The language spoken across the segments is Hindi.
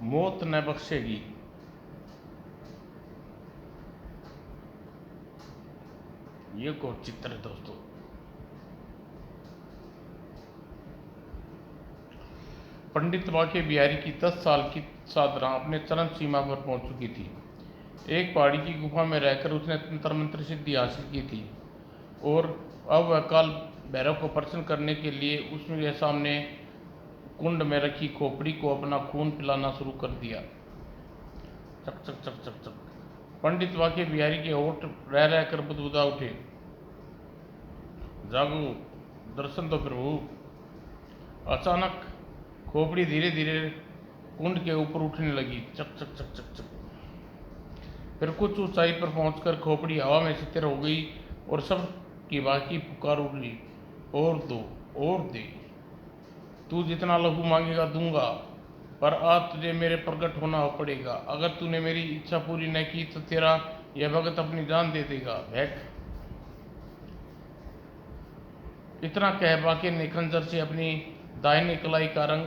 मौत न बख्शेगी। ये कौन चित्र है दोस्तों। पंडित बांके बिहारी की 10 साल की साधना अपने चरम सीमा पर पहुंच चुकी थी। एक पहाड़ी की गुफा में रहकर उसने तंत्र मंत्र सिद्धि हासिल की थी और अब वह काल भैरव को प्रसन्न करने के लिए उसके सामने कुंड में रखी खोपड़ी को अपना खून पिलाना शुरू कर दिया। चक चक चक चक चक। पंडित बांके बिहारी के होठ रह रहकर बुदबुदा उठे। जागो, दर्शन दो प्रभु। अचानक खोपड़ी धीरे धीरे कुंड के ऊपर उठने लगी। चक चक चक चक चक। फिर कुछ ऊंचाई पर पहुंचकर खोपड़ी हवा में स्थिर हो गई और सब की बाकी पुकार उठली। और दो, और दे। तू जितना लहू मांगेगा दूंगा, पर आज तुझे मेरे प्रकट होना पड़ेगा। अगर तूने मेरी इच्छा पूरी न की तो तेरा यह भगत अपनी जान दे देगा। भैक। इतना कह बांके ने खंजर से अपनी दाहिनी कलाई का रंग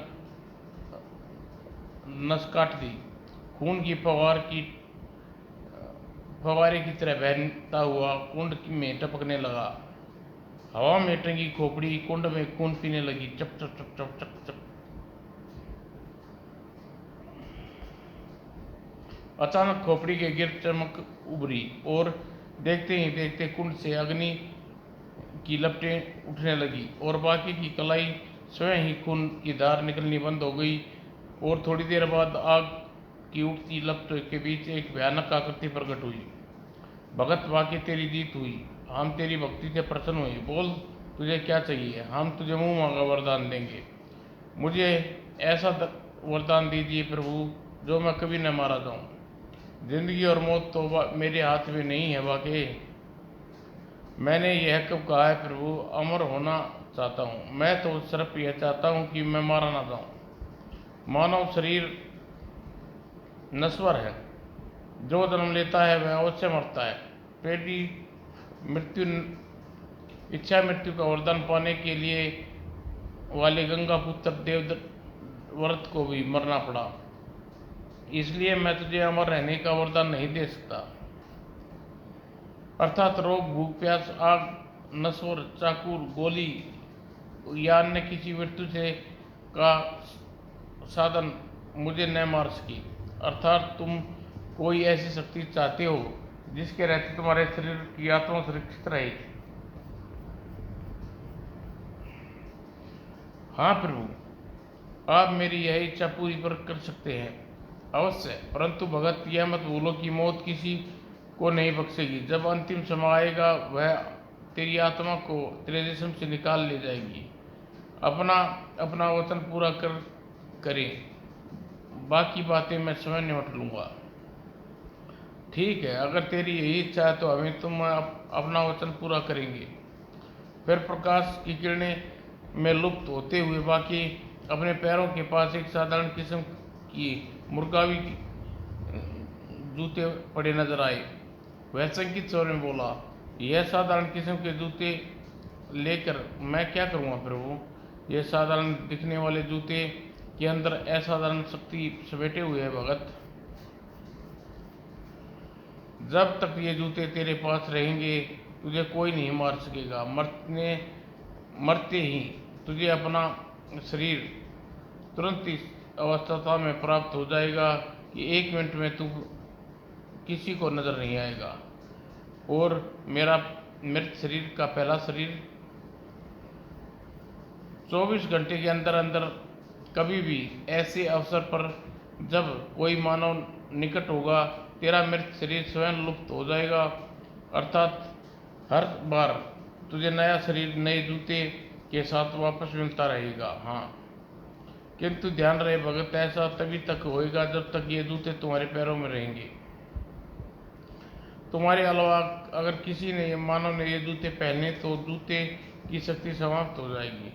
नस काट दी। खून की फवारे की तरह बहता हुआ कुंड में टपकने लगा। हवा में टंगी खोपड़ी कुंड में खून पीने लगी। चप चप चप चप चप चप। अचानक खोपड़ी के गिर चमक उभरी और देखते ही देखते कुंड से अग्नि की लपटें उठने लगी और बाकी की कलाई स्वयं ही खून की धार निकलनी बंद हो गई। और थोड़ी देर बाद आग की उठती लपटों के बीच एक भयानक आकृति प्रकट हुई। भगत बांके, तेरी जीत हुई। हम तेरी भक्ति से प्रसन्न हुए। बोल, तुझे क्या चाहिए? हम तुझे मुंह मांगा वरदान देंगे। मुझे ऐसा वरदान दीजिए प्रभु जो मैं कभी न मारा जाऊं। जिंदगी और मौत तो मेरे हाथ में नहीं है बांके। मैंने यह कब कहा है प्रभु? अमर होना चाहता हूँ। मैं तो सिर्फ यह चाहता हूँ कि मैं मारा ना जाऊँ। मानव शरीर नश्वर है। जो जन्म लेता है वह अवश्य मरता है। पहली मृत्यु इच्छा मृत्यु का वरदान पाने के लिए वाले गंगा पुत्र देवव्रत को भी मरना पड़ा। इसलिए मैं तुझे अमर रहने का वरदान नहीं दे सकता। अर्थात रोग, भूख, प्यास, आग, नश्वर, चाकू, गोली या अन्य किसी मृत्यु से का साधन मुझे न मार सकी। अर्थात तुम कोई ऐसी शक्ति चाहते हो जिसके रहते तुम्हारे शरीर की आत्मा सुरक्षित रहे। हाँ प्रभु, आप मेरी यह इच्छा पूरी पर कर सकते हैं। अवश्य, परंतु भगत यह मत भूलो कि मौत किसी को नहीं बख्शेगी। जब अंतिम समय आएगा वह तेरी आत्मा को तेरे जिस्म से निकाल ले जाएगी। अपना अपना वचन पूरा करें। बाकी बातें मैं स्वयं निपट लूँगा। ठीक है, अगर तेरी यही इच्छा है तो हमें तुम अपना वचन पूरा करेंगे। फिर प्रकाश की किरणें में लुप्त होते हुए बाकी अपने पैरों के पास एक साधारण किस्म की मुर्गावी जूते पड़े नजर आए। वह संकित स्वर में बोला, यह साधारण किस्म के जूते लेकर मैं क्या करूँगा प्रभु? यह साधारण दिखने वाले जूते के अंदर असाधारण शक्ति समेटे हुए है भगत। जब तक ये जूते तेरे पास रहेंगे तुझे कोई नहीं मार सकेगा। मरते ही तुझे अपना शरीर तुरंत इस अवस्था में प्राप्त हो जाएगा कि 1 मिनट में तू किसी को नजर नहीं आएगा। और मेरा मृत शरीर का पहला शरीर 24 घंटे के अंदर अंदर कभी भी ऐसे अवसर पर जब कोई मानव निकट होगा तेरा मृत शरीर स्वयं लुप्त हो जाएगा। अर्थात हर बार तुझे नया शरीर नए जूते के साथ वापस मिलता रहेगा। हाँ, किंतु ध्यान रहे भगत, ऐसा तभी तक होएगा जब तक ये जूते तुम्हारे पैरों में रहेंगे। तुम्हारे अलावा अगर किसी ने मानव ने ये जूते पहने तो जूते की शक्ति समाप्त हो जाएगी।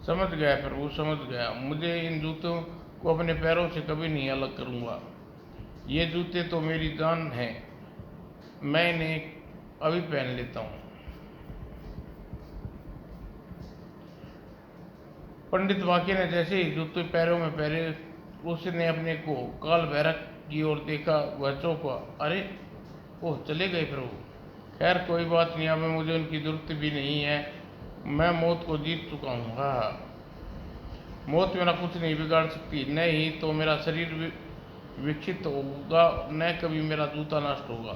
समझ गया प्रभु, समझ गया। मुझे इन जूतों को अपने पैरों से कभी नहीं अलग करूँगा। ये जूते तो मेरी जान है। मैं इन्हें अभी पहन लेता हूँ। पंडित बांके ने जैसे ही जूते पैरों में पहने उसने अपने को काल भैरव की ओर देखा। वह चौंका। अरे ओह, चले गए प्रभु। खैर कोई बात नहीं, अब मुझे उनकी जरूरत भी नहीं है। मैं मौत को जीत चुका हूँ। हाँ, मौत मेरा कुछ नहीं बिगाड़ सकती। न ही तो मेरा शरीर विकसित होगा, न कभी मेरा जूता नष्ट होगा।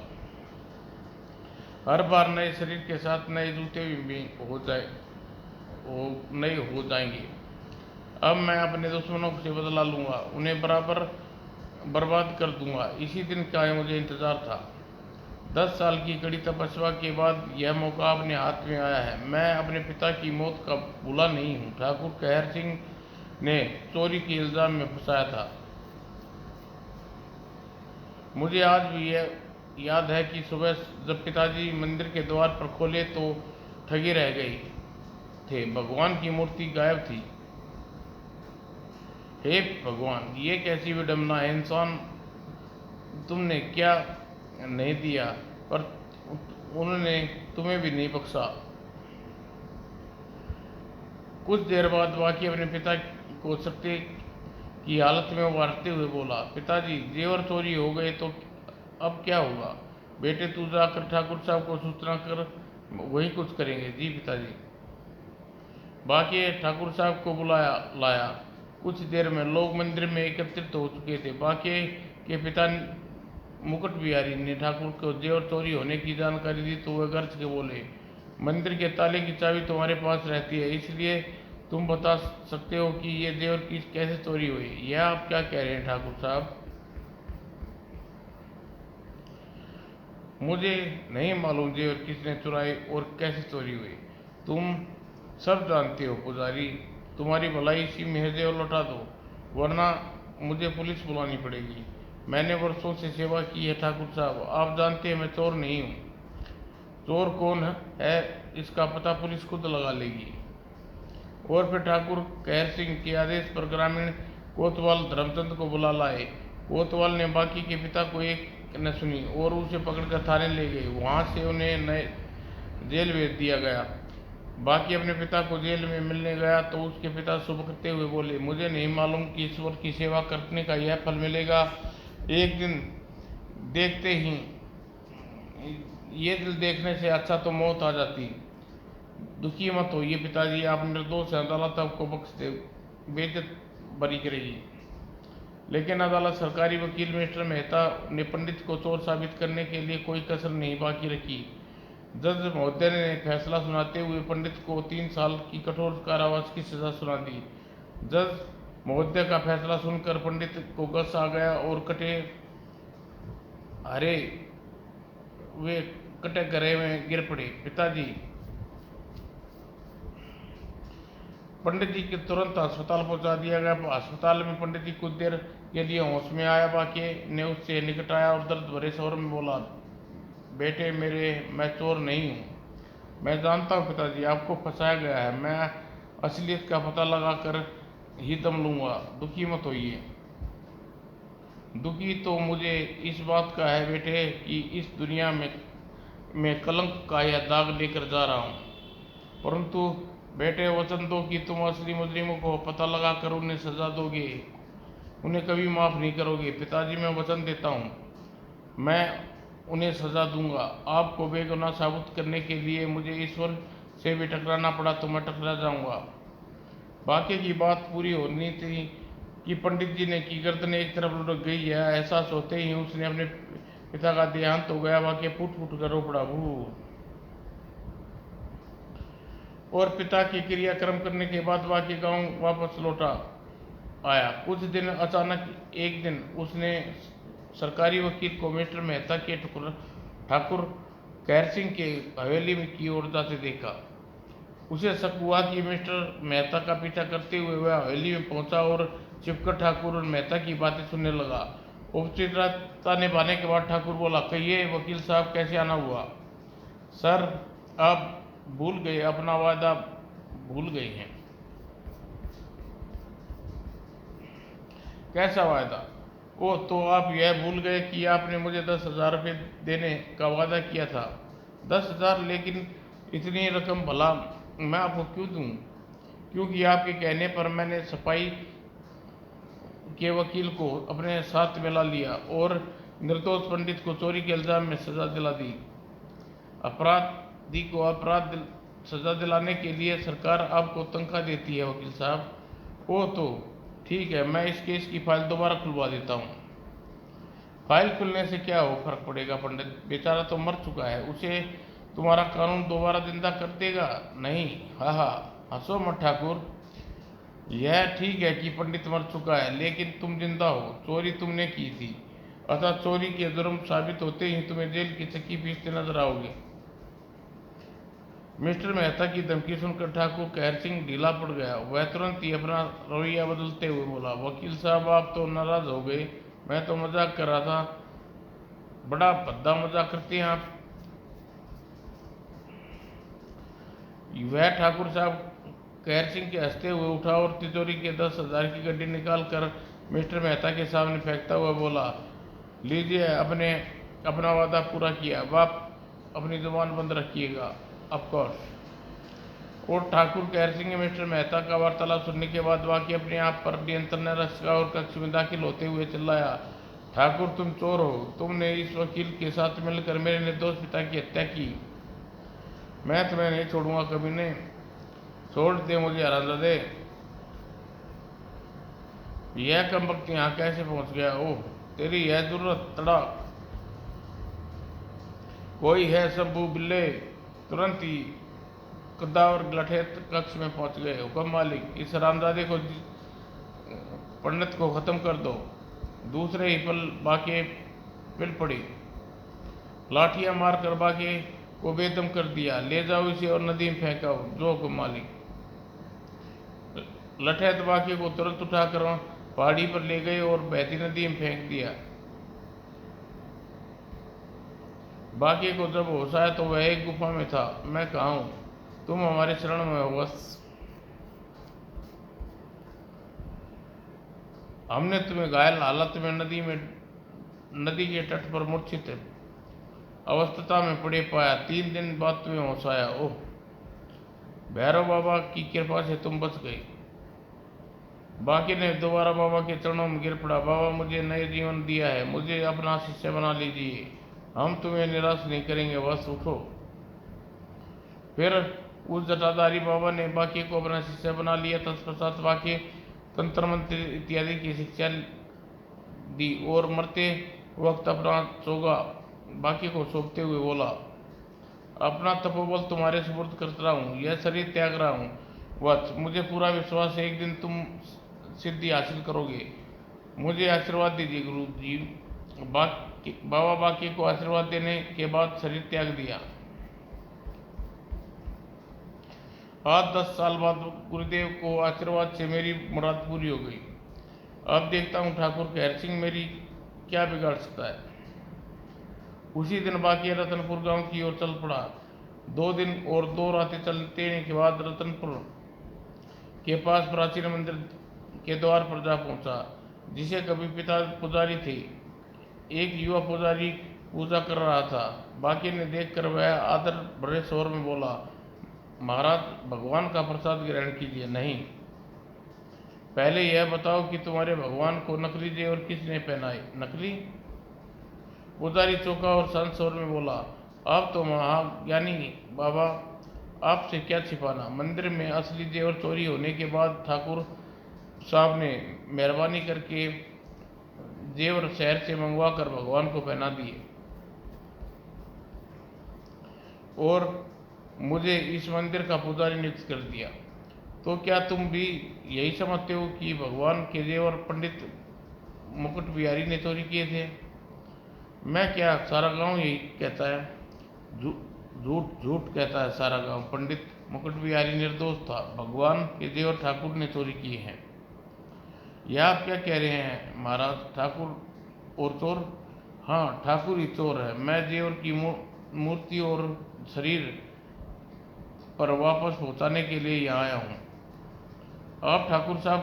हर बार नए शरीर के साथ नए जूते भी नए हो जाएंगे। अब मैं अपने दुश्मनों से बदला लूंगा, उन्हें बराबर बर्बाद कर दूंगा। इसी दिन का मुझे इंतजार था। 10 साल की कड़ी तपस्या के बाद यह मौका अपने हाथ में आया है। मैं अपने पिता की मौत का भूला नहीं हूँ। ठाकुर कहर सिंह ने चोरी के इल्जाम में फंसाया था। मुझे आज भी यह याद है कि सुबह जब पिताजी मंदिर के द्वार पर खोले तो ठगी रह गई थे। भगवान की मूर्ति गायब थी। हे भगवान, ये कैसी विडम्बना है। इंसान तुमने क्या नहीं दिया, पर उन्होंने तुम्हें भी नहीं बख्शा। कुछ देर बाद वाकी अपने पिता को सत्य की हालत में उबारते हुए बोला, पिताजी जेवर चोरी हो गए तो अब क्या होगा। बेटे तू जाकर ठाकुर साहब को सूचना कर, वही कुछ करेंगे। जी पिताजी। बाकी ठाकुर साहब को बुलाया लाया। कुछ देर में लोग मंदिर में एकत्रित हो चुके थे। बाकी के पिता मुकुट बिहारी ने ठाकुर को जेवर चोरी होने की जानकारी दी तो वह गरज के बोले, मंदिर के ताले की चाबी तुम्हारे पास रहती है, इसलिए तुम बता सकते हो कि ये जेवर कैसे चोरी हुई। यह आप क्या कह रहे हैं ठाकुर साहब। मुझे नहीं मालूम जेवर किसने चुराई और कैसे चोरी हुई। तुम सब जानते हो पुजारी। तुम्हारी भलाई इसी में है, जेवर लौटा दो, वरना मुझे पुलिस बुलानी पड़ेगी। मैंने वर्षों से सेवा की है ठाकुर साहब, आप जानते हैं मैं चोर नहीं हूँ। चोर कौन है इसका पता पुलिस खुद लगा लेगी। और फिर ठाकुर कहर सिंह के आदेश पर ग्रामीण कोतवाल धर्मचंद को बुला लाए। कोतवाल ने बाकी के पिता को एक न सुनी और उसे पकड़कर थाने ले गए। वहां से उन्हें नए जेल भेज दिया गया। बाकी अपने पिता को जेल में मिलने गया तो उसके पिता सुबकते हुए बोले, मुझे नहीं मालूम कि ईश्वर की सेवा करने का यह फल मिलेगा। एक दिन देखते ही ये दिल देखने से अच्छा तो मौत आ जाती। दुखी मत होइए पिताजी, आप निर्दोष हैं, अदालत आपको बख्श दे, बेइज्जत बरी करेगी। लेकिन अदालत सरकारी वकील मिस्टर मेहता ने पंडित को चोर साबित करने के लिए कोई कसर नहीं बाकी रखी। जज महोदय ने फैसला सुनाते हुए पंडित को 3 साल की कठोर कारावास की सजा सुना दी। जज महोदय का फैसला सुनकर पंडित को गुस्स आ गया और वे कटे गरे में गिर पड़े। पिताजी, पंडित जी के तुरंत अस्पताल पहुंचा दिया गया। अस्पताल में पंडित जी कुछ देर के लिए होश में आया। बाकी ने उससे निकट आया और दर्द भरे स्वर में बोला, बेटे मेरे, मैं चोर नहीं हूँ। मैं जानता हूँ पिताजी, आपको फंसाया गया है। मैं असलियत का पता लगा कर ही दम लूंगा। दुखी मत होइए। दुखी तो मुझे इस बात का है बेटे कि इस दुनिया में कलंक का यह दाग लेकर जा रहा हूँ। परंतु बेटे वचन दो कि तुम असली मुजरिमों को पता लगा कर उन्हें सजा दोगे, उन्हें कभी माफ नहीं करोगे। पिताजी मैं वचन देता हूँ, मैं उन्हें सजा दूंगा। आपको बेगुनाह साबित करने के लिए मुझे ईश्वर से भी टकराना पड़ा तो मैं टकरा जाऊंगा। बाकी की बात पूरी होनी थी कि पंडित जी ने की गर्दन एक तरफ लुढ़क गई है। एहसास होते ही उसने अपने पिता का देहांत हो गया। बाकी फूट फूट कर रो पड़ा और पिता की क्रियाक्रम करने के बाद बाकी गांव वापस लौटा आया। कुछ दिन अचानक एक दिन उसने सरकारी वकील को मिस्टर मेहता के ठाकुर कहर सिंह के हवेली में की ओर जाते देखा। उसे शक हुआ कि मिस्टर मेहता का पीछा करते हुए वह हवेली में पहुंचा और छिपकर ठाकुर और मेहता की बातें सुनने लगा। उपचित्रता निभाने के बाद ठाकुर बोला, कहिए वकील साहब कैसे आना हुआ। सर आप भूल गए, अपना वादा भूल गए हैं। कैसा वादा। ओ तो आप यह भूल गए कि आपने मुझे 10,000 रुपये देने का वादा किया था। 10,000? लेकिन इतनी रकम भला मैं आपको क्यों दूं। क्योंकि आपके कहने पर मैंने सफाई के वकील को अपने साथ मिला लिया और निर्दोष पंडित को चोरी के इल्जाम में सजा दिला दी। अपराधी को सजा दिलाने के लिए सरकार आपको तनख्वाह देती है वकील साहब। वो तो ठीक है, मैं इस केस की फाइल दोबारा खुलवा देता हूँ। फाइल खुलने से क्या हो फर्क पड़ेगा पंडित, बेचारा तो मर चुका है, उसे तुम्हारा कानून दोबारा जिंदा कर देगा? नहीं, हाँ हाँ, हंसो मत ठाकुर। यह ठीक है कि पंडित मर चुका है, लेकिन तुम जिंदा हो, चोरी तुमने की थी, अतः चोरी के जुर्म साबित होते ही तुम्हें जेल की चक्की पीसते नजर आओगे। मिस्टर मेहता की धमकी सुनकर ठाकुर कहर सिंह ढीला पड़ गया। वह तुरंत ही अपना रवैया बदलते हुए बोला, वकील साहब आप तो नाराज हो गए, मैं तो मजाक कर रहा था। बड़ा भद्दा मजाक करते हैं आप। वह ठाकुर साहब कहर सिंह के हंसते हुए उठा और तिजोरी के 10,000 की गड्डी निकाल कर मिस्टर मेहता के सामने फेंकता हुआ बोला, लीजिए, अपना वादा पूरा किया, आप अपनी जुबान बंद रखिएगा। Of course. और ठाकुर कहर सिंह मिस्टर मेहता का वार्तालाप सुनने के बाद वाकई अपने आप पर नियंत्रण न रख सका और कक्ष में दाखिल होते हुए चिल्लाया, ठाकुर तुम चोर हो, तुमने इस वकील के साथ मिलकर मेरे निर्दोष पिता की हत्या की। मैं तुम्हें नहीं छोड़ूंगा, कभी नहीं। छोड़ दे मुझे हरामजादे। यह कमबख्त यहाँ कैसे पहुंच गया? ओह, तेरी यह जरूरत तड़ा कोई है शंभू बिल्ले। तुरंत ही कद्दावर लठे कक्ष में पहुंच गए। हुक्म मालिक, इस हरामजादे को पंडित को खत्म कर दो। दूसरे ही पल बाके पिल पड़ी, लाठियां मार कर बाके को बेदम कर दिया। ले जाओ इसे और नदी में फेंकाओ। जो हुक्म मालिक। लठैत बाके को तुरंत उठाकर पहाड़ी पर ले गए और बहती नदी में फेंक दिया। बाकी को जब होश आया तो वह एक गुफा में था। मैं कहाँ हूँ? तुम हमारे शरण में हो बस। हमने तुम्हें घायल हालत में नदी के तट पर मूर्छित अवस्था में पड़े पाया। 3 दिन बाद तुम्हें होश आया। ओह, भैरव बाबा की कृपा से तुम बच गई। बाकी ने दोबारा बाबा के चरणों में गिर पड़ा। बाबा, मुझे नए जीवन दिया है, मुझे अपना शिष्य बना लीजिए, हम तुम्हें निराश नहीं करेंगे, बस उठो। फिर उस जटाधारी बाबा ने बाकी को अपना शिष्य बना लिया। तत्पश्चात बाकी तंत्र मंत्र इत्यादि की शिक्षा दी और मरते वक्त अपना चोगा बाकी को सौंपते हुए बोला, अपना तपोबल तुम्हारे सुपुर्द कर रहा हूँ, यह शरीर त्याग रहा हूँ। वत्स, मुझे पूरा विश्वास है एक दिन तुम सिद्धि हासिल करोगे। मुझे आशीर्वाद दीजिए गुरु जी। बाबा बाकी को आशीर्वाद देने के बाद शरीर त्याग दिया। आज 10 साल बाद गुरुदेव को आशीर्वाद से मेरी मुराद पूरी हो गई। अब देखता हूँ ठाकुर कहर सिंह मेरी क्या बिगाड़ सकता है। उसी दिन बाकी रतनपुर गांव की ओर चल पड़ा। 2 दिन और 2 रातें चलते के बाद रतनपुर के पास प्राचीन मंदिर के द्वार पर जा पहुंचा, जिसे कभी पिता पुजारी थे। एक युवा पुजारी पूजा कर रहा था। बाकी ने देखकर वह आदर भरे स्वर में बोला, महाराज, भगवान का प्रसाद ग्रहण कीजिए। नहीं, पहले यह बताओ कि तुम्हारे भगवान को नकली जेवर किसने पहनाए? नकली? पुजारी चौंका और शांत स्वर में बोला, आप तो महाज्ञानी बाबा, आपसे क्या छिपाना। मंदिर में असली जेवर चोरी होने के बाद ठाकुर साहब ने मेहरबानी करके जेवर शहर से मंगवा कर भगवान को पहना दिए और मुझे इस मंदिर का पुजारी नियुक्त कर दिया। तो क्या तुम भी यही समझते हो कि भगवान के जेवर पंडित मुकुट बिहारी ने चोरी किए थे? मैं क्या, सारा गांव यही कहता है। झूठ झूठ कहता है सारा गांव। पंडित मुकुट बिहारी निर्दोष था। भगवान के जेवर ठाकुर ने चोरी किए हैं। यह आप क्या कह रहे हैं महाराज? ठाकुर और चोर? हाँ, ठाकुर ही चोर है। मैं जेवर की मूर्ति और शरीर पर वापस पहुंचाने के लिए यहाँ आया हूँ। आप ठाकुर साहब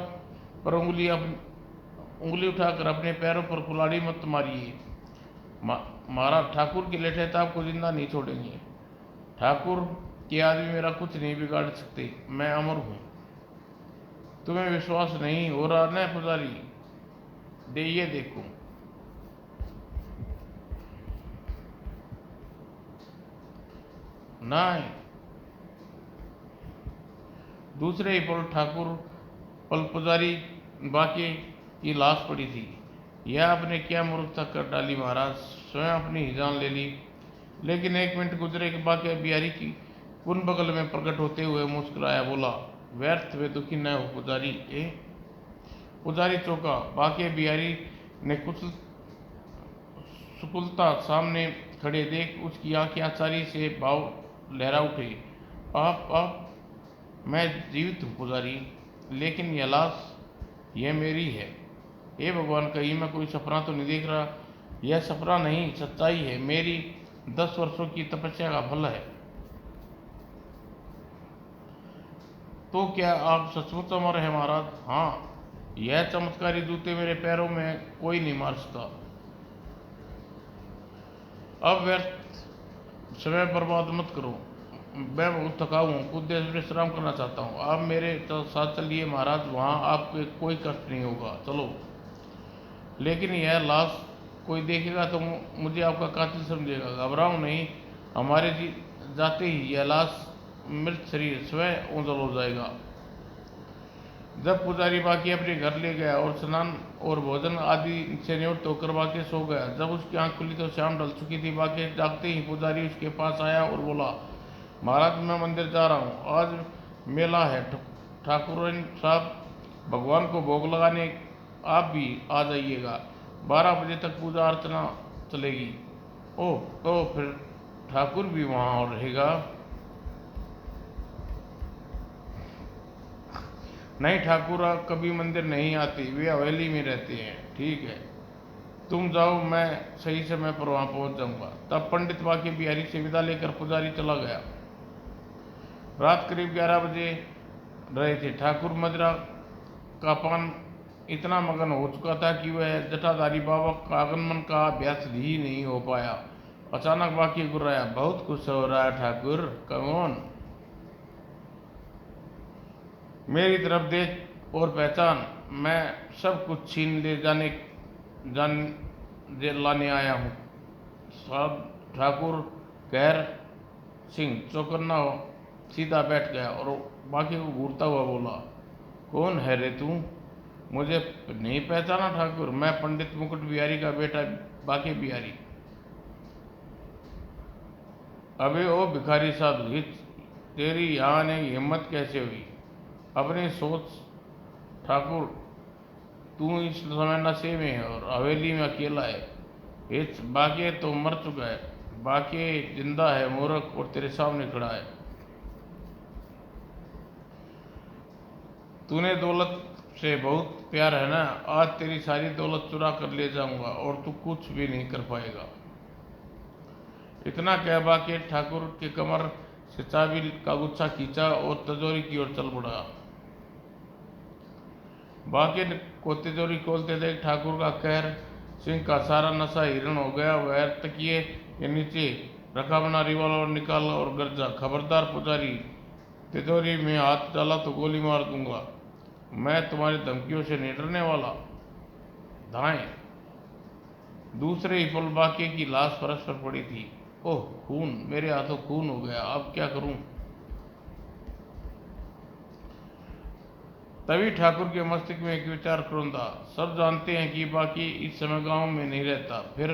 पर उंगली उठाकर अपने पैरों पर कुल्हाड़ी मत मारिए। महाराज, ठाकुर की लठैत आपको जिंदा नहीं छोड़ेंगे। ठाकुर के आदमी मेरा कुछ नहीं बिगाड़ सकते, मैं अमर हूँ। तुम्हें विश्वास नहीं हो रहा न पुजारी? दे ये देखो। नहीं, दूसरे ही पल ठाकुर पल पुजारी बाके की लाश पड़ी थी। यह आपने क्या मूर्खता कर डाली महाराज, स्वयं अपनी ही जान ले ली। लेकिन 1 मिनट गुजरे के बाके बिहारी की पुन बगल में प्रकट होते हुए मुस्कुराया, बोला, व्यर्थ वे दुखी न हो पुजारी। पुजारी चौंका। बाके बिहारी ने कुछ सुकुलता सामने खड़े देख उसकी आंखें आचारी से भाव लहरा उठे। आप मैं जीवित हूँ पुजारी, लेकिन यह लाश यह मेरी है। हे भगवान, कहीं मैं कोई सपना तो नहीं देख रहा। यह सपना नहीं, सच्चाई है, मेरी 10 वर्षों की तपस्या का फल है। तो क्या आप सचमुच अमर है महाराज? हाँ, यह चमत्कारी जूते मेरे पैरों में कोई नहीं मार सकता। अब व्यर्थ समय बर्बाद मत करो, मैं बहुत थका हूँ, कुछ देर विश्राम करना चाहता हूँ। आप मेरे साथ चलिए महाराज, वहाँ आपको कोई कष्ट नहीं होगा, चलो। लेकिन यह लाश कोई देखेगा तो मुझे आपका कातिल समझेगा। घबराओ नहीं, हमारे जाते ही यह लाश मृत शरीर स्वयं ओझल हो जाएगा। जब पुजारी बाकी अपने घर ले गया और स्नान और भोजन आदि से निवृत्त होकर बाके सो गया, जब उसकी आंख खुली तो शाम ढल चुकी थी। बाके जागते ही पुजारी उसके पास आया और बोला, महाराज मैं मंदिर जा रहा हूँ, आज मेला है, ठाकुर साहब भगवान को भोग लगाने आप भी आ जाइएगा। 12 बजे तक पूजा अर्चना चलेगी। ओह, तो फिर ठाकुर भी वहाँ रहेगा? नहीं, ठाकुर कभी मंदिर नहीं आते, वे हवेली में रहते हैं। ठीक है, तुम जाओ, मैं सही समय पर वहाँ पहुँच जाऊँगा। तब पंडित बाके बिहारी से विदा लेकर पुजारी चला गया। रात करीब 11 बजे रहे थे। ठाकुर मदिरा का पान इतना मगन हो चुका था कि वह जटाधारी बाबा का आगमन का अभ्यास ही नहीं हो पाया। अचानक बाकी गुर्राया, बहुत खुश हो रहा है ठाकुर, कौन? मेरी तरफ देख और पहचान, मैं सब कुछ छीन ले लाने आया हूँ। साहब ठाकुर गैर सिंह चौकन्ना सीधा बैठ गया और बाकी को घूरता हुआ बोला, कौन है रे तू? मुझे नहीं पहचाना ठाकुर? मैं पंडित मुकुट बिहारी का बेटा बाके बिहारी। अबे ओ भिखारी साधु, तेरी यहाँ आने की हिम्मत कैसे हुई? अपनी सोच ठाकुर, तू इस समय नशे में है और हवेली में अकेला है। इस बाके तो मर चुका है, बाके जिंदा है मूर्ख, और तेरे सामने खड़ा है। तूने दौलत से बहुत प्यार है ना, आज तेरी सारी दौलत चुरा कर ले जाऊंगा और तू कुछ भी नहीं कर पाएगा। इतना कह बाके ठाकुर के कमर से चाबी का गुच्छा खींचा और तिजोरी की ओर चल पड़ा। बाके को तिजोरी खोलते देख ठाकुर का कहर सिंह का सारा नशा हिरण हो गया। वह तकिए के नीचे रखा बना रिवॉल्वर निकाला और गरजा, खबरदार पुजारी, तिजोरी में हाथ डाला तो गोली मार दूंगा। मैं तुम्हारी धमकियों से नहीं डरने वाला। धाएं। दूसरे ही पल बाके की लाश फर्श पर पड़ी थी। ओह खून, मेरे हाथों खून हो गया, अब क्या करूं? तभी ठाकुर के मस्तिष्क में एक विचार क्रोंदा। सब जानते हैं कि बाकी इस समय गांव में नहीं रहता, फिर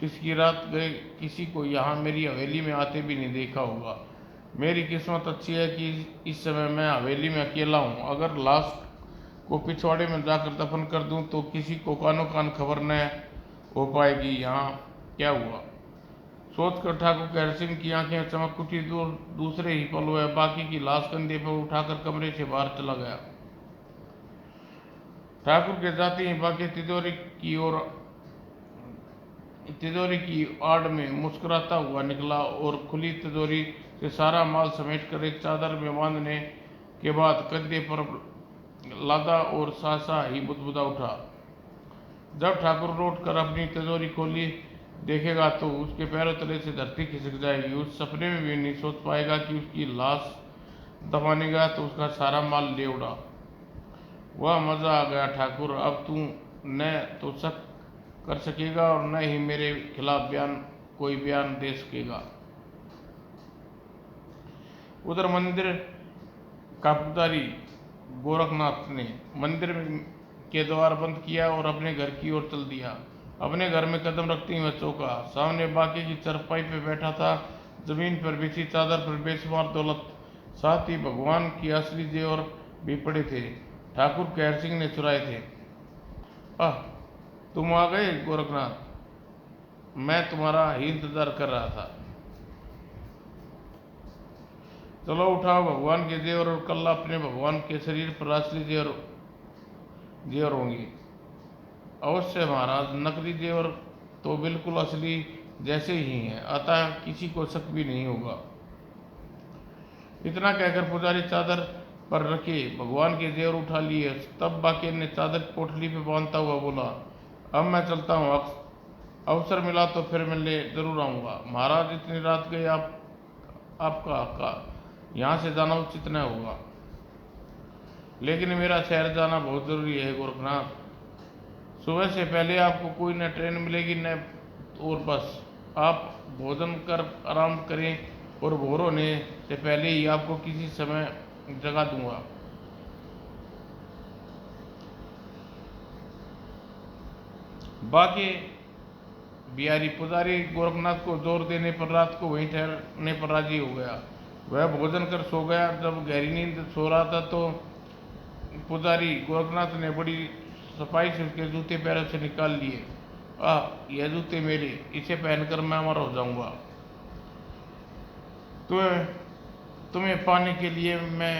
इसकी रात गए किसी को यहाँ मेरी हवेली में आते भी नहीं देखा होगा। मेरी किस्मत अच्छी है कि इस समय मैं हवेली में अकेला हूँ। अगर लाश को पिछवाड़े में जाकर दफन कर दूं तो किसी को कानो कान खबर न हो पाएगी यहाँ क्या हुआ। सोचकर ठाकुर के हरसिंह की आंखें चमक उठी। दूसरे ही पल वह बाकी की लाश कंधे पर उठाकर कमरे से बाहर चला गया। ठाकुर के जाते ही बाकी तिजोरी की आड़ में मुस्कुराता हुआ निकला और खुली तिजोरी से सारा माल समेटकर एक चादर में बांधने के बाद कंधे पर लादा और सासा ही बुदबुदा उठा। जब ठाकुर लौट कर अपनी तिजोरी खोली देखेगा तो उसके पैरों तले से धरती खिसक जाएगी। उस सपने में भी नहीं सोच पाएगा कि उसकी लाश दफनाने गया तो उसका सारा माल ले उड़ा। वह मजा आ गया ठाकुर, अब तू न तो शक कर सकेगा और न ही मेरे खिलाफ कोई बयान दे सकेगा। उधर मंदिर का पुजारी गोरखनाथ ने मंदिर के द्वार बंद किया और अपने घर की ओर चल दिया। अपने घर में कदम रखते ही वह चौंका। सामने बाकी की चरपाई पे बैठा था। जमीन पर बिछी चादर पर बेशुमार दौलत, साथ ही भगवान की असली जेवर भी पड़े थे। ठाकुर खैर सिंह ने चुराए थे। आह, तुम आ गए गोरखनाथ, मैं तुम्हारा ही इंतजार कर रहा था। चलो उठाओ भगवान के जेवर और कल अपने भगवान के शरीर पर असली जेवर होंगे। अवश्य महाराज, नकली जेवर तो बिल्कुल असली जैसे ही हैं, अतः किसी को शक भी नहीं होगा। इतना कहकर पुजारी चादर पर रखे भगवान के जेवर उठा लिए। तब बाकी ने चादर पोटली पे बांधता हुआ बोला, अब मैं चलता हूँ, अवसर मिला तो फिर मिलने जरूर आऊँगा। महाराज, इतनी रात गई आपका यहाँ से जाना उचित न होगा। लेकिन मेरा शहर जाना बहुत जरूरी है गोरखनाथ। सुबह से पहले आपको कोई न ट्रेन मिलेगी न और बस। आप भोजन कर आराम करें और भोर होने से पहले ही आपको किसी समय जगा दूंगा। बाकी बिहारी पुजारी गोरखनाथ को जोर देने पर रात को वहीं ठहरने पर राजी हो गया। वह भोजन कर सो गया। जब गहरी नींद सो रहा था तो पुजारी गोरखनाथ ने बड़ी सफाई से उसके जूते पैरों से निकाल लिए। यह जूते मेरे, इसे पहनकर मैं अमर हो जाऊंगा। तुम्हें पाने के लिए मैं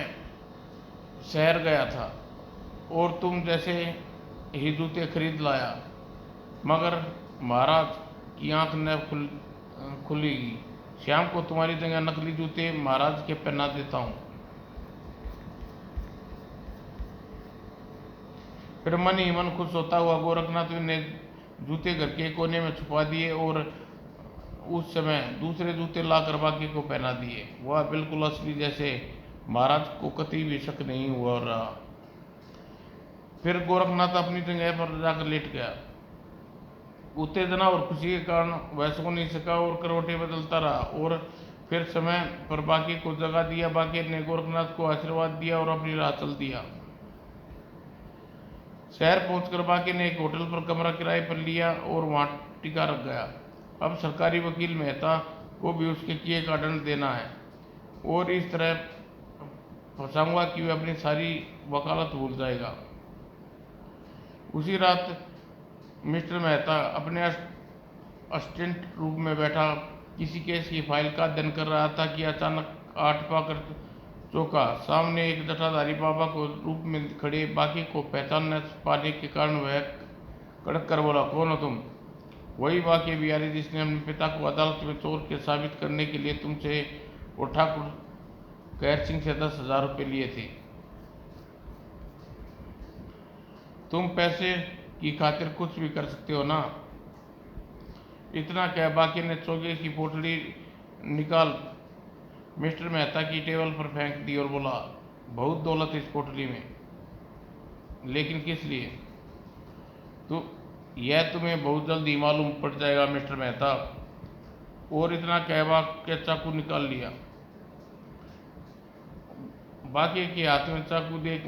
शहर गया था और तुम जैसे ही जूते खरीद लाया, मगर महाराज की आंख न खुलेगी। शाम को तुम्हारी जगह नकली जूते महाराज के पहना देता हूँ। फिर मन ही मन खुश होता हुआ गोरखनाथ ने जूते घर के कोने में छुपा दिए और उस समय दूसरे जूते लाकर बाकी को पहना दिए। वह बिल्कुल असली जैसे, महाराज को कतई भी शक नहीं हुआ रहा। फिर गोरखनाथ अपनी जगह पर जाकर लेट गया। उत्तेजना और खुशी के कारण वह सो नहीं सका और करवटें बदलता रहा और फिर समय पर बाकी को जगा दिया। बाकी ने गोरखनाथ को आशीर्वाद दिया और अपनी राह चल दिया। शहर पहुंचकर बाकी ने एक होटल पर कमरा किराए पर लिया और वहां टिका रख गया। अब सरकारी वकील मेहता को भी उसके किए का दंड देना है और इस तरह फंसाऊंगा कि वह अपनी सारी वकालत भूल जाएगा। उसी रात मिस्टर मेहता अपने असिस्टेंट रूम में बैठा किसी केस की फाइल का अध्ययन कर रहा था कि अचानक आठ पाकर चौंका। सामने एक जटाधारी बाबा को रूप में खड़े बाकी को पहचान न पाने के कारण वह कड़क कर बोला, कौन हो तुम? वही बाकी बिहारी जिसने अपने पिता को अदालत में चोर के साबित करने के लिए तुमसे और ठाकुर खैर सिंह से 10,000 रुपये लिए थे। तुम पैसे की खातिर कुछ भी कर सकते हो ना? इतना कह बाकी ने चौके की पोटली निकाल मिस्टर मेहता की टेबल पर फेंक दी और बोला, बहुत दौलत इस पोटली में, लेकिन किस लिए? तो यह तुम्हें बहुत जल्द ही मालूम पड़ जाएगा मिस्टर मेहता। और इतना कह के चाकू निकाल लिया। बाकी के हाथ में चाकू देख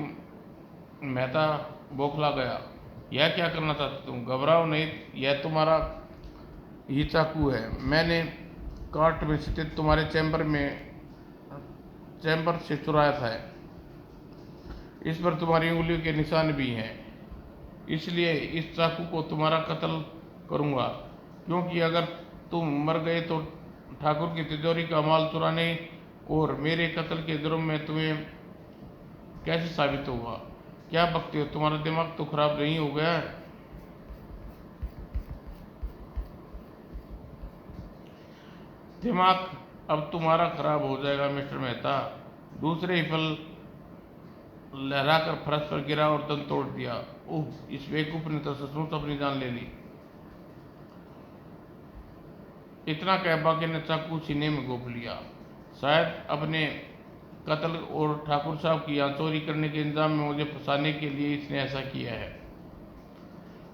मेहता बौखला गया। यह क्या करना चाहते तुम? घबराओ नहीं, यह तुम्हारा ही चाकू है। मैंने कार्ट में स्थित तुम्हारे चैम्बर से चुराया था। इस पर तुम्हारी उंगलियों के निशान भी हैं। इसलिए इस चाकू को तुम्हारा कत्ल करूंगा, क्योंकि अगर तुम मर गए तो ठाकुर की तिजोरी का माल चुराने और मेरे कत्ल के जुर्म में तुम्हें कैसे साबित होगा? क्या बकते हो? तुम्हारा दिमाग तो खराब नहीं हो गया? दिमाग अब तुम्हारा खराब हो जाएगा मिस्टर मेहता। दूसरे ही पल लहराकर फर्श पर गिरा और दम तोड़ दिया। ओह, इस बेवकूफ ने तो सचमुच अपनी जान ले ली। इतना कह बाकी ने चाकू सीने में घोंप लिया। शायद अपने कत्ल और ठाकुर साहब की यहाँ चोरी करने के इंतजाम में मुझे फंसाने के लिए इसने ऐसा किया है।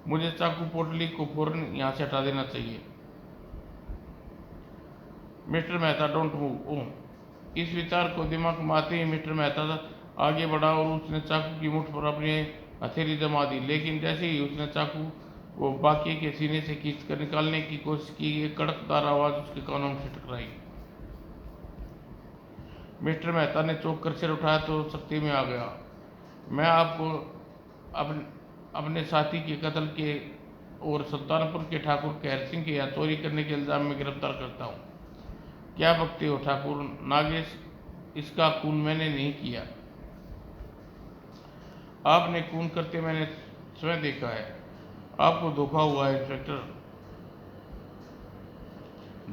मुझे चाकू पोटली को फौरन यहाँ से हटा देना चाहिए। Mister Mehta, don't move. Oh. इस विचार को दिमाग में आते ही मिस्टर मेहता आगे बढ़ा और उसने चाकू की मुठ पर अपनी हथेली जमा दी, लेकिन जैसे ही उसने चाकू को बाकी के सीने से खींचकर निकालने की कोशिश की, एक कड़कदार आवाज उसके कानों से टकराई। मिस्टर मेहता ने चौंक कर सिर उठाया तो सख्ती में आ गया। मैं आपको अपने साथी के कत्ल के और सुल्तानपुर के ठाकुर कहर सिंह के यहाँ चोरी करने के इल्जाम में गिरफ्तार करता हूँ। क्या बकते हो ठाकुर नागेश? इसका खून मैंने नहीं किया। आपने खून करते मैंने स्वयं देखा है। आपको धोखा हुआ है इंस्पेक्टर।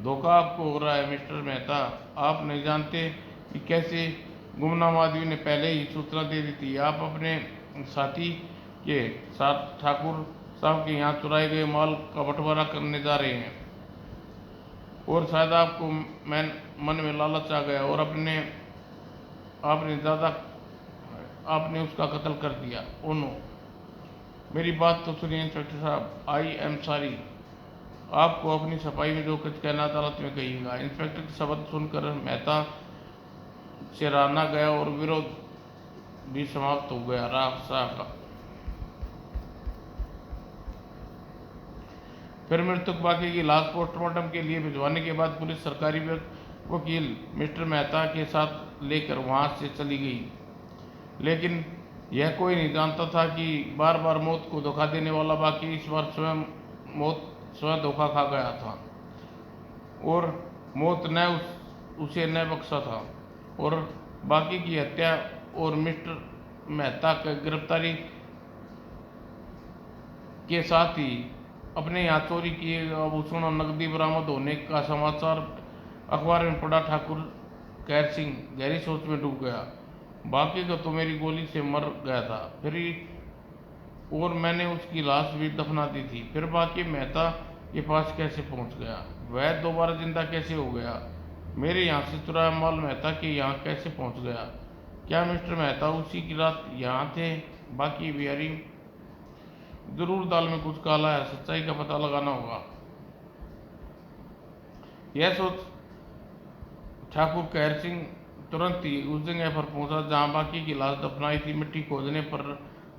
धोखा आपको हो रहा है मिस्टर मेहता। आप नहीं जानते कि कैसे गुमनाम आदमी ने पहले ही सूचना दे दी थी। आप अपने साथी के साथ ठाकुर साहब के यहाँ चुराए गए माल का बंटवारा करने जा रहे हैं, और शायद आपको मन में लालच आ गया और आपने उसका कत्ल कर दिया। Oh no. मेरी बात तो सुनिए इंस्पेक्टर साहब। I am sorry. आपको अपनी सफाई में जो कुछ कहना अदालत में कहिएगा। इंस्पेक्टर के शब्द सुनकर मेहता से राना गया और विरोध भी समाप्त हो गया। रास्ता का फिर मृतक बाकी की लाश पोस्टमार्टम के लिए भिजवाने के बाद पुलिस सरकारी वकील मिस्टर मेहता के साथ लेकर वहां से चली गई, लेकिन यह कोई नहीं जानता था कि बार बार मौत को धोखा देने वाला बाकी इस बार स्वयं धोखा खा गया था, और मौत न उसे न बख्शा था, और बाकी की हत्या और मिस्टर मेहता की गिरफ्तारी के साथ ही अपने यहाँ चोरी किए आभूषण और नकदी बरामद होने का समाचार अखबार में पड़ा। ठाकुर कहर सिंह गहरी सोच में डूब गया। बाकी का तो मेरी गोली से मर गया था, फिर और मैंने उसकी लाश भी दफना दी थी। फिर बाकी मेहता के पास कैसे पहुंच गया? वह दोबारा जिंदा कैसे हो गया? मेरे यहाँ से चुराया माल मेहता के यहाँ कैसे पहुंच गया? क्या मिस्टर मेहता उसी की रात यहाँ थे? बाकी बिहारी जरूर दाल में कुछ काला है। सच्चाई का पता लगाना होगा। यह सोच ठाकुर कहर सिंह तुरंत ही उस जगह पर पहुंचा जहां बाकी की लाश दफनाई थी। मिट्टी खोदने पर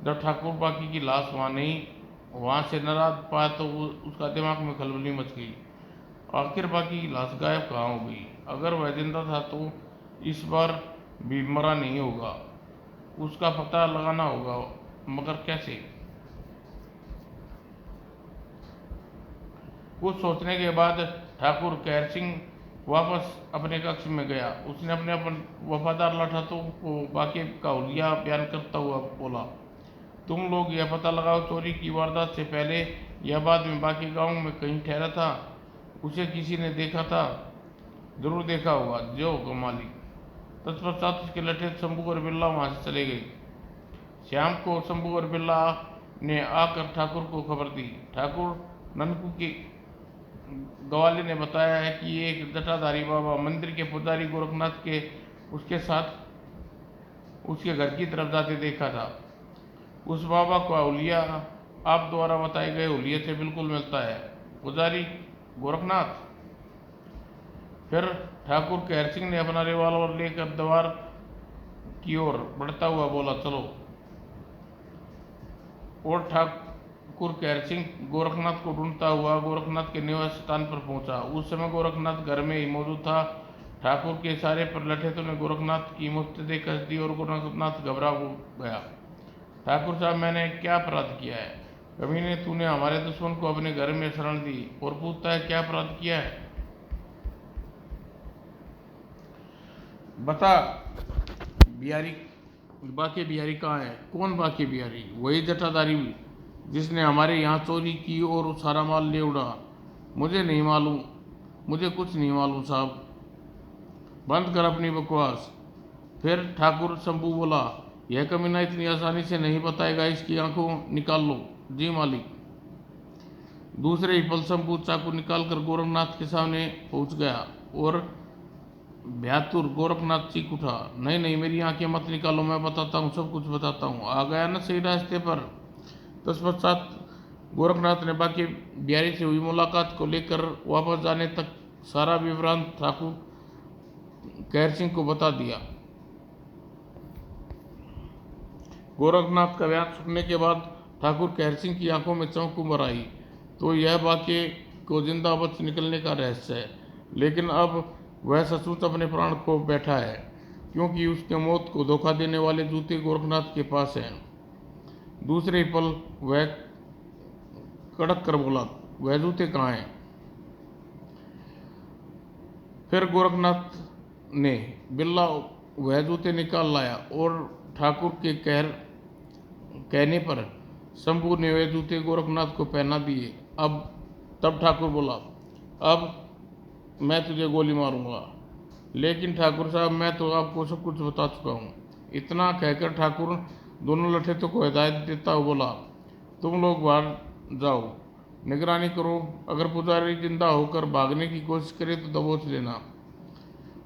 जब ठाकुर बाकी की लाश वहां से नाराज पाया तो उसका दिमाग में खलबली मच गई। आखिर बाकी की लाश गायब कहाँ हो गई? अगर वह जिंदा था तो इस बार भी मरा नहीं होगा। उसका पता लगाना होगा, मगर कैसे? कुछ सोचने के बाद ठाकुर कहर सिंह वापस अपने कक्ष में गया। उसने अपने वफादार लाठातों को बाकी का हुलिया बयान करता हुआ बोला, तुम लोग यह पता लगाओ चोरी की वारदात से पहले या बाद में बाकी गांव में कहीं ठहरा था? उसे किसी ने देखा था? जरूर देखा होगा। जो होगा मालिक। तत्पश्चात उसके लठे शंभू और बिल्ला वहां से चले गए। शाम को शंभू और बिल्ला ने आकर ठाकुर को खबर दी। ठाकुर ननकू की गवाले ने बताया है कि एक जटाधारी बाबा मंदिर के पुजारी गोरखनाथ के उसके साथ उसके घर की तरफ जाते देखा था। उस बाबा का हुलिया आप द्वारा बताए गए हुलिये से बिल्कुल मिलता है। पुजारी गोरखनाथ? फिर ठाकुर कहर सिंह ने अपना रिवॉल्वर लेकर दीवार की ओर बढ़ता हुआ बोला, चलो। और ठाकुर कहर सिंह गोरखनाथ को ढूंढता हुआ गोरखनाथ के निवास स्थान पर पहुंचा। उस समय गोरखनाथ घर में ही मौजूद था। ठाकुर के इशारे पर लठेतों ने गोरखनाथ की मुफ्त कस दी और गोरखनाथ घबरा गया। ठाकुर साहब, मैंने क्या अपराध किया है? कमीने, तूने हमारे दुश्मन को अपने घर में शरण दी और पूछता है क्या अपराध किया है? बता। बिहारी, बाकी बिहारी कहाँ है? कौन बाकी बिहारी? वही जटाधारी जिसने हमारे यहाँ चोरी की और सारा माल ले उड़ा। मुझे नहीं मालूम, मुझे कुछ नहीं मालूम साहब। बंद कर अपनी बकवास। फिर ठाकुर शंभू बोला, यह कमीना इतनी आसानी से नहीं बताएगा, इसकी आंखों निकाल लो। जी मालिक। दूसरे ही पल शंभू चाकू निकालकर गोरखनाथ के सामने पहुंच गया और भ्यातुर गोरखनाथ चीख उठा, नहीं नहीं, मेरी आंखें मत निकालो, मैं बताता हूँ, सब कुछ बताता हूँ। आ गया ना सही रास्ते पर। तत्पश्चात गोरखनाथ ने बाकी बिहारी से हुई मुलाकात को लेकर वापस जाने तक सारा विवरण ठाकुर कहर सिंह को बता दिया। गोरखनाथ का बयान सुनने के बाद ठाकुर कहर सिंह की आंखों में चमक उभर आई। तो यह वाक्य को जिंदा बच निकलने का रहस्य है, लेकिन अब वह सचमुच अपने प्राण खो बैठा है, क्योंकि उसके मौत को धोखा देने वाले जूते गोरखनाथ के पास हैं। दूसरे ही पल वह कड़क कर बोला, वह जूते कहाँ हैं? फिर गोरखनाथ ने बिल्ला वह जूते निकाल लाया और ठाकुर के कहने पर शंभू ने वह जूते गोरखनाथ को पहना दिए। तब ठाकुर बोला, अब मैं तुझे गोली मारूंगा। लेकिन ठाकुर साहब, मैं तो आपको सब कुछ बता चुका हूँ। इतना कहकर ठाकुर दोनों लठेतों को हिदायत देता हुआ बोला, तुम लोग बाहर जाओ, निगरानी करो। अगर पुजारी जिंदा होकर भागने की कोशिश करे तो दबोच लेना।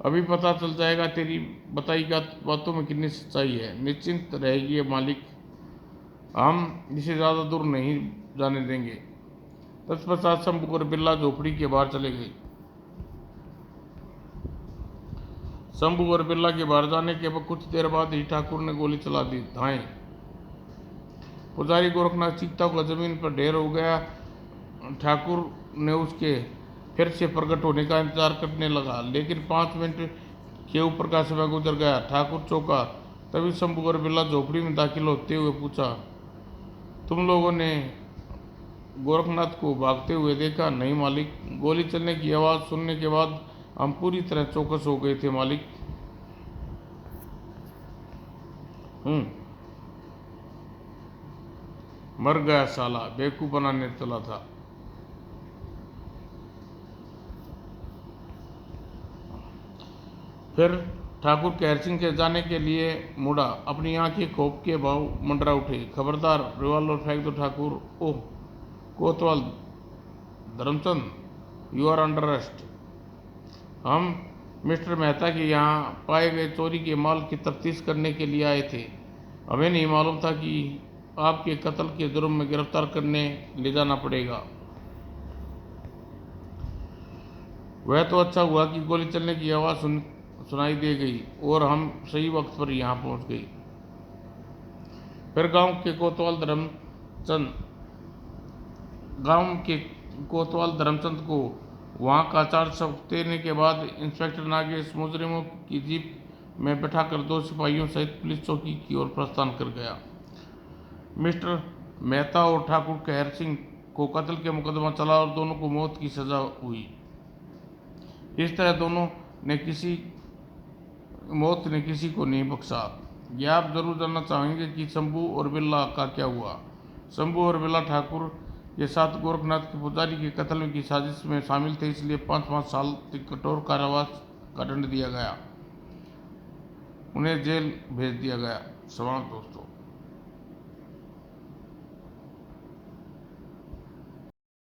अभी पता चल जाएगा तेरी बताई बातों में कितनी सच्चाई है। निश्चिंत रहेगी मालिक, हम इसे ज़्यादा दूर नहीं जाने देंगे। तत्पश्चात शंभू और बिल्ला झोपड़ी के बाहर चले गए। शंभू और बिल्ला के बाहर जाने के बाद कुछ देर बाद ही ठाकुर ने गोली चला दी। धाएं। पुजारी गोरखनाथ चीखता हुआ जमीन पर ढेर हो गया। ठाकुर ने उसके फिर से प्रकट होने का इंतजार करने लगा, लेकिन 5 मिनट के ऊपर का समय गुजर गया। ठाकुर चौंका। तभी शंभू और बिल्ला झोपड़ी में दाखिल होते हुए पूछा, तुम लोगों ने गोरखनाथ को भागते हुए देखा? नहीं मालिक, गोली चलने की आवाज़ सुनने के बाद हम पूरी तरह चौकस हो गए थे मालिक। मर गया साला, बेवकूफ बनाने चला था। फिर ठाकुर कहर सिंह के जाने के लिए मुड़ा। अपनी आंखें खोप के भाव मंडरा उठे। खबरदार, रिवॉल्वर फेंक दो ठाकुर। ओह कोतवाल Dharamchand, you are under arrest. हम मिस्टर मेहता के यहाँ पाए गए चोरी के माल की तफ्तीश करने के लिए आए थे। हमें नहीं मालूम था कि आपके कत्ल के जुर्म में गिरफ्तार करने ले जाना पड़ेगा। वह तो अच्छा हुआ कि गोली चलने की आवाज़ सुनाई दे गई और हम सही वक्त पर यहाँ पहुँच गए। फिर गांव के कोतवाल धर्मचंद को वहाँ का चार्ज सौंपने के बाद इंस्पेक्टर नागेश मुजरिमों की जीप में बैठाकर 2 सिपाहियों सहित पुलिस चौकी की ओर प्रस्थान कर गया। मिस्टर मेहता और ठाकुर कहर सिंह को कत्ल के मुकदमा चला और दोनों को मौत की सजा हुई। इस तरह मौत ने किसी को नहीं बख्शा। यह आप जरूर जानना चाहेंगे कि शंभू और बिल्ला का क्या हुआ। शंभू और बिल्ला ठाकुर के साथ गोरखनाथ के पुजारी के कत्ल की साजिश में शामिल थे, इसलिए 5-5 साल तक कठोर कारावास का दंड दिया गया। उन्हें जेल भेज दिया गया। समाप्त दोस्तों।